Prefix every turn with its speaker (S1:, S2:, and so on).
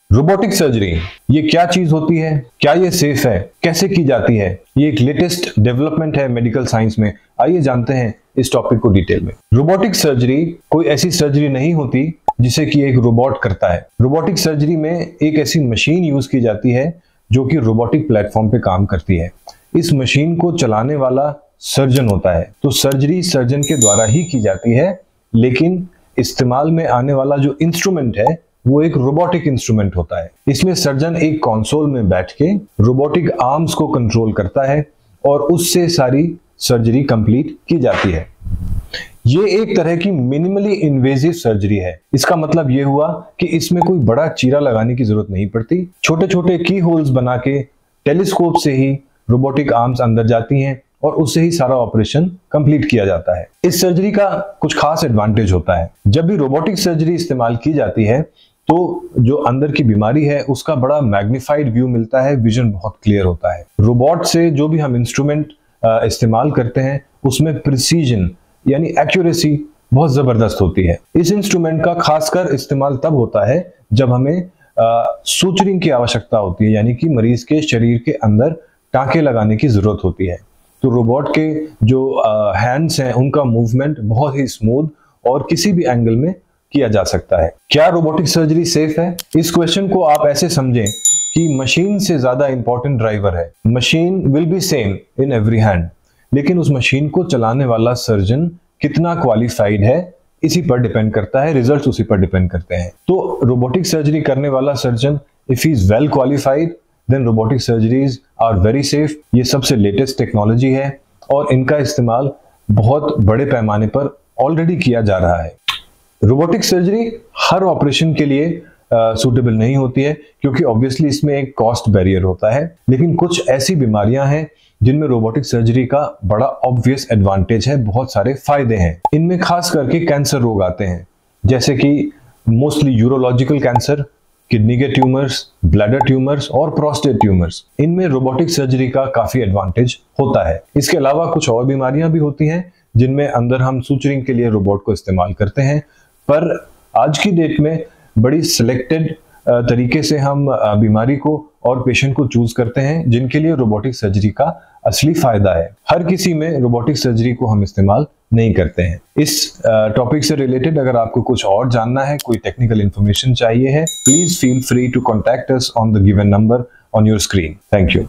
S1: Robotic surgery ये क्या चीज होती है, क्या ये सेफ है, कैसे की जाती है? ये एक लेटेस्ट डेवलपमेंट है मेडिकल साइंस में। आइए जानते हैं इस टॉपिक को डिटेल में। रोबोटिक सर्जरी कोई ऐसी सर्जरी नहीं होती जिसे कि एक रोबोट करता है। रोबोटिक सर्जरी में एक ऐसी मशीन यूज की जाती है जो कि रोबोटिक प्लेटफॉर्म पे काम करती है। इस मशीन को चलाने वाला सर्जन होता है, तो सर्जरी सर्जन के द्वारा ही की जाती है, लेकिन इस्तेमाल में आने वाला जो इंस्ट्रूमेंट है वो एक रोबोटिक इंस्ट्रूमेंट होता है। इसमें सर्जन एक कंसोल में बैठ के रोबोटिक आर्म्स को कंट्रोल करता है और उससे सारी सर्जरी कंप्लीट की जाती है। ये एक तरह की मिनिमली इन्वेजिव सर्जरी है। इसका मतलब ये हुआ कि इसमें कोई बड़ा चीरा लगाने की जरूरत नहीं पड़ती। छोटे छोटे की होल्स बना के टेलीस्कोप से ही रोबोटिक आर्म्स अंदर जाती हैं और उससे ही सारा ऑपरेशन कंप्लीट किया जाता है। इस सर्जरी का कुछ खास एडवांटेज होता है। जब भी रोबोटिक सर्जरी इस्तेमाल की जाती है तो जो अंदर की बीमारी है उसका बड़ा मैग्निफाइड व्यू मिलता है, विजन बहुत क्लियर होता है। रोबोट से जो भी हम इंस्ट्रूमेंट इस्तेमाल करते हैं उसमें प्रिसीजन यानी एक्यूरेसी बहुत जबरदस्त होती है। इस इंस्ट्रूमेंट का खासकर इस्तेमाल तब होता है जब हमें सूचरिंग की आवश्यकता होती है, यानी कि मरीज के शरीर के अंदर टांके लगाने की जरूरत होती है। तो रोबोट के जो हैंड्स हैं उनका मूवमेंट बहुत ही स्मूथ और किसी भी एंगल में किया जा सकता है। क्या रोबोटिक सर्जरी सेफ है? इस क्वेश्चन को आप ऐसे समझें कि मशीन से ज्यादा इंपॉर्टेंट ड्राइवर है। Machine will be same in every hand, लेकिन उस मशीन को चलाने वाला सर्जन कितना क्वालिफाइड है इसी पर डिपेंड करता है, रिजल्ट्स उसी पर डिपेंड करते हैं। तो रोबोटिक सर्जरी करने वाला surgeon if he is well qualified then robotic surgeries are very safe. ये सबसे लेटेस्ट टेक्नोलॉजी है और इनका इस्तेमाल बहुत बड़े पैमाने पर ऑलरेडी किया जा रहा है। रोबोटिक सर्जरी हर ऑपरेशन के लिए सूटेबल नहीं होती है क्योंकि ऑब्वियसली इसमें एक कॉस्ट बैरियर होता है, लेकिन कुछ ऐसी बीमारियां हैं जिनमें रोबोटिक सर्जरी का बड़ा ऑब्वियस एडवांटेज है, बहुत सारे फायदे हैं। इनमें खास करके कैंसर रोग आते हैं, जैसे कि मोस्टली यूरोलॉजिकल कैंसर, किडनी के ट्यूमर्स, ब्लैडर ट्यूमर्स और प्रोस्टेट ट्यूमर्स। इनमें रोबोटिक सर्जरी का काफी एडवांटेज होता है। इसके अलावा कुछ और बीमारियां भी होती हैं जिनमें अंदर हम सूचरिंग के लिए रोबोट को इस्तेमाल करते हैं, पर आज की डेट में बड़ी सिलेक्टेड तरीके से हम बीमारी को और पेशेंट को चूज करते हैं जिनके लिए रोबोटिक सर्जरी का असली फायदा है। हर किसी में रोबोटिक सर्जरी को हम इस्तेमाल नहीं करते हैं। इस टॉपिक से रिलेटेड अगर आपको कुछ और जानना है, कोई टेक्निकल इंफॉर्मेशन चाहिए है, please feel free to contact us on the given number on your screen. Thank you.